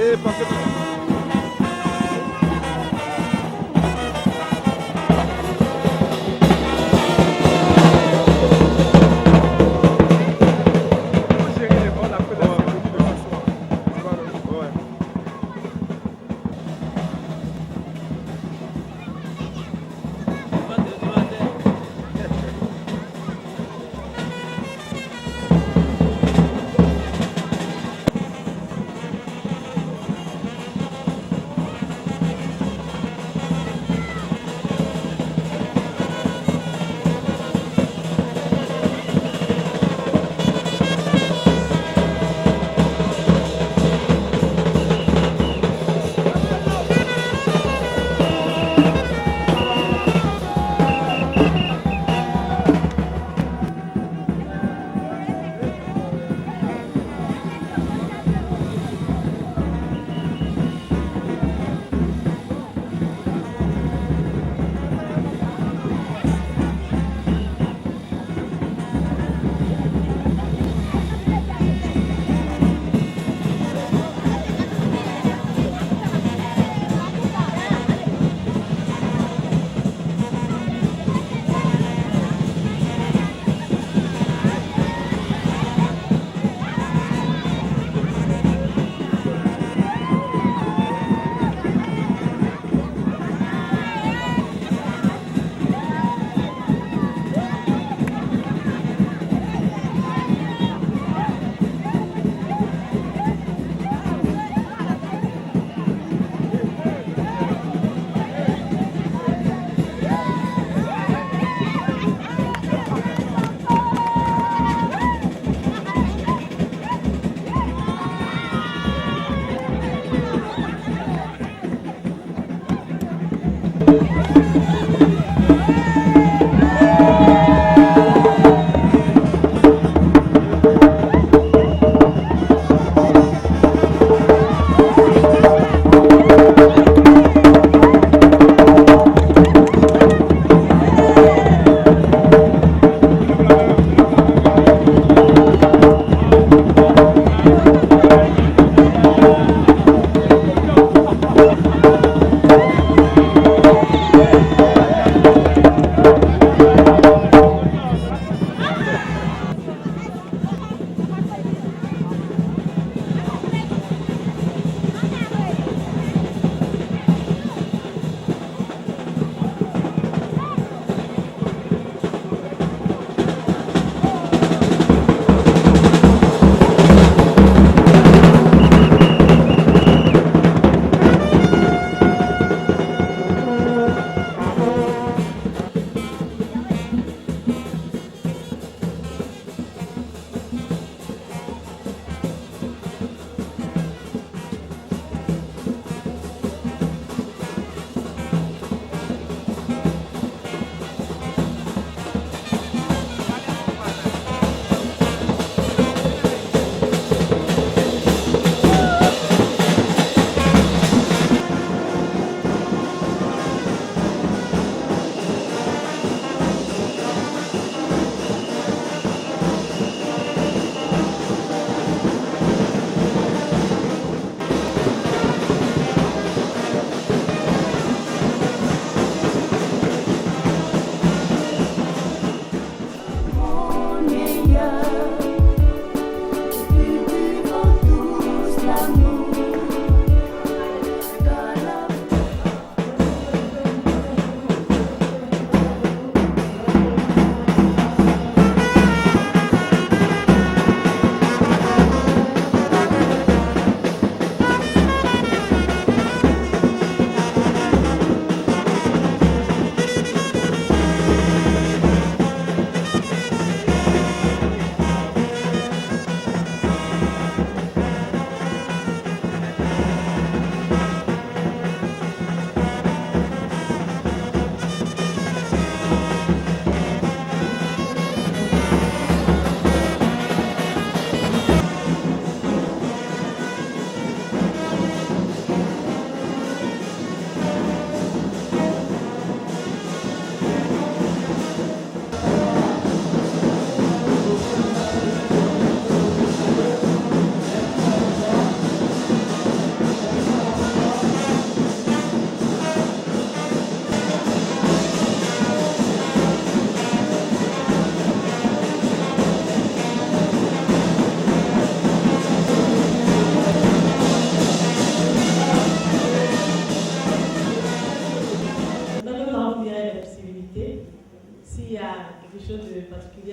Et passez par là.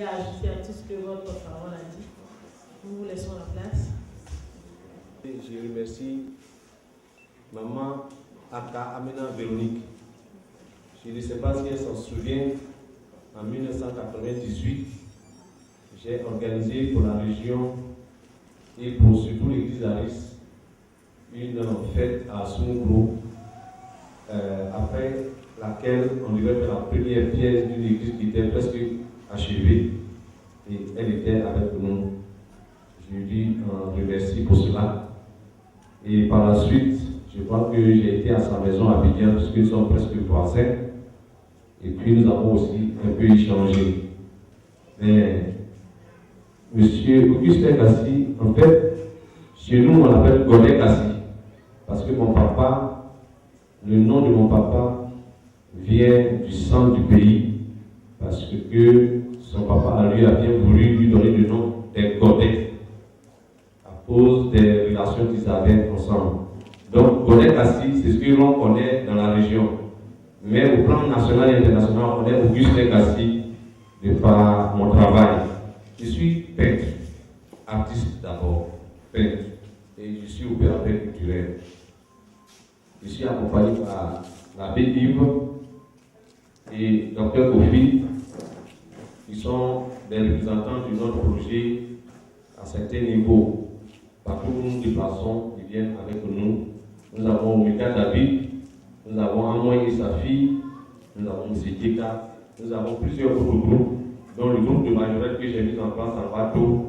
à ajouter à tout ce que votre parole a dit. Nous vous laissons la place. Je remercie maman Aka Amena Véronique. Je ne sais pas si elle s'en souvient, en 1998, j'ai organisé pour la région et pour surtout l'église d'Aris une fête à Soumougrou, après laquelle on devait faire la première pièce d'une église qui était presque achevée et elle était avec nous. Je lui remercie pour cela. Et par la suite, je crois que j'ai été à sa maison à Abidjan puisque nous sommes presque voisins. Et puis nous avons aussi un peu échangé. Mais Monsieur Augustin Kassi, en fait, chez nous on l'appelle Godé Kassi. Parce que mon papa, le nom de mon papa vient du centre du pays. Parce que son papa à lui a bien voulu lui donner le nom des Godé. À cause des relations qu'ils avaient ensemble. Donc Godé Kassi, c'est ce que l'on connaît dans la région. Mais au plan national et international, on connaît Augustin Kassi de par mon travail. Je suis peintre, artiste d'abord, peintre, et je suis opérateur culturel. Je suis accompagné par l'abbé Yves et Dr Kofi, qui sont des représentants de notre projet à certains niveaux. Partout où nous nous déplaçons, ils viennent avec nous. Nous avons Omega David, nous avons Amoy et sa fille, nous avons M. Keka, nous avons plusieurs autres groupes, dont le groupe de majorette que j'ai mis en place en bateau,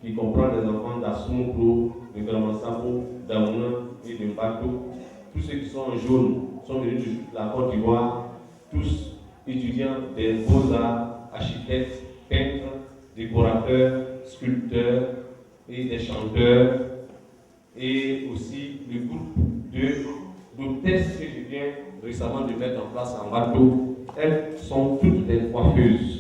qui comprend les enfants d'Assoumoukou, de Gramassabo, d'Aouna et de Bateau. Tous ceux qui sont en jaune sont venus de la Côte d'Ivoire, tous étudiants des beaux-arts, architectes, peintres, décorateurs, sculpteurs et des chanteurs, et aussi le groupe d'hôtesses que je viens récemment de mettre en place en bateau. Elles sont toutes des coiffeuses.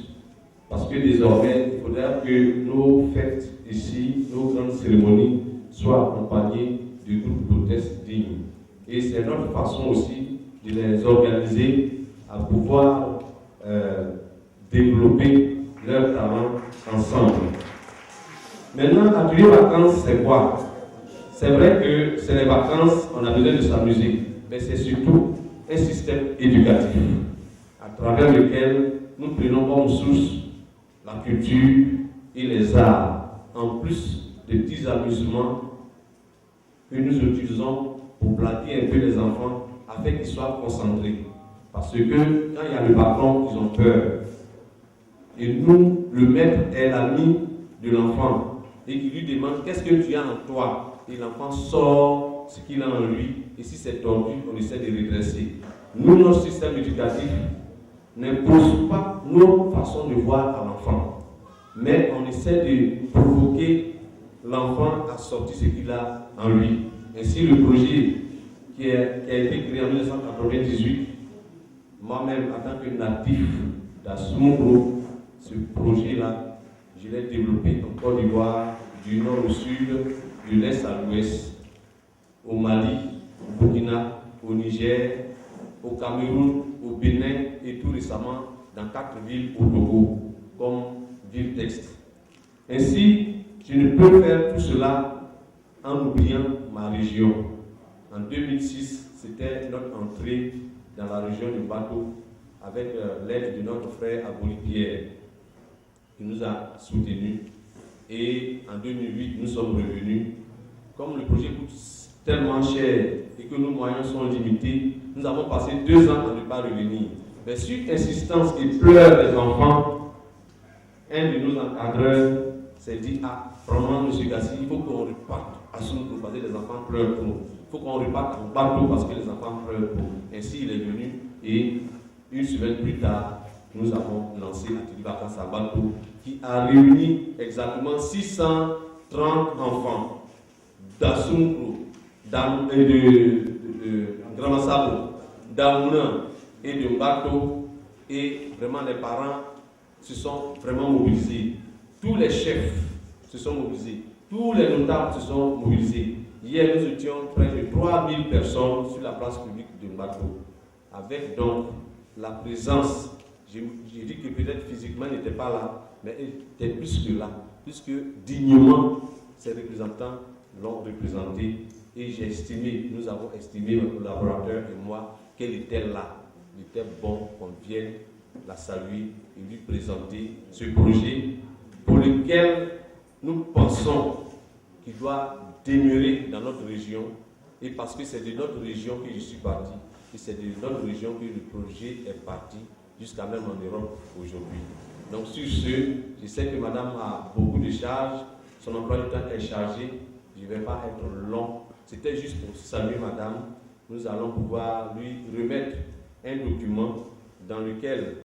Parce que désormais, il faudra que nos fêtes ici, nos grandes cérémonies, soient accompagnées du groupe d'hôtesses dignes. Et c'est notre façon aussi de les organiser à pouvoir développer leurs talents ensemble. Maintenant, atelier vacances, c'est quoi? C'est vrai que c'est les vacances, on a besoin de s'amuser, mais c'est surtout un système éducatif à travers lequel nous prenons comme source la culture et les arts, en plus des petits amusements que nous utilisons pour blaguer un peu les enfants afin qu'ils soient concentrés. Parce que quand il y a le patron, ils ont peur. Et nous, le maître est l'ami de l'enfant et qui lui demande qu'est-ce que tu as en toi. Et l'enfant sort ce qu'il a en lui, et si c'est tordu, on essaie de redresser. Nous, notre système éducatif n'impose pas nos façons de voir à l'enfant, mais on essaie de provoquer l'enfant à sortir ce qu'il a en lui. Ainsi, le projet qui a été créé en 1998, moi-même, en tant que natif d'Assoumougrou, ce projet-là, je l'ai développé en Côte d'Ivoire, du nord au sud, de l'est à l'ouest, au Mali, au Burkina, au Niger, au Cameroun, au Bénin et tout récemment dans 4 villes au Togo, comme ville texte. Ainsi, je ne peux faire tout cela en oubliant ma région. En 2006, c'était notre entrée dans la région du Bateau avec l'aide de notre frère Aboli Pierre qui nous a soutenus. Et en 2008, nous sommes revenus. Comme le projet coûte tellement cher et que nos moyens sont limités, nous avons passé 2 ans à ne pas revenir. Mais sur insistance et pleurs des enfants, un de nos encadreurs s'est dit, vraiment, M. Gassi, il faut qu'on reparte à Soumougrou parce que les enfants pleurent trop. Il faut qu'on reparte en bateau parce que les enfants pleurent trop. Ainsi, il est venu et une semaine plus tard, nous avons lancé l'atelier vacances à bateau qui a réuni exactement 630 enfants d'Assoumougrou, de Gramassabo, d'Aouna et de Bateau. Et vraiment, les parents se sont vraiment mobilisés. Tous les chefs se sont mobilisés. Tous les notables se sont mobilisés. Hier, nous étions près de 3000 personnes sur la place publique de Bateau. Avec donc la présence, j'ai dit que peut-être physiquement n'était pas là, mais elle était plus que là, puisque dignement, ses représentants l'ont représenté. Et j'ai estimé, nous avons estimé, mes collaborateurs et moi, qu'elle était là. Il était bon qu'on vienne la saluer et lui présenter ce projet pour lequel nous pensons qu'il doit demeurer dans notre région. Et parce que c'est de notre région que je suis parti, et c'est de notre région que le projet est parti, jusqu'à même en Europe aujourd'hui. Donc sur ce, je sais que madame a beaucoup de charges, son emploi du temps est chargé, je ne vais pas être long. C'était juste pour saluer madame. Nous allons pouvoir lui remettre un document dans lequel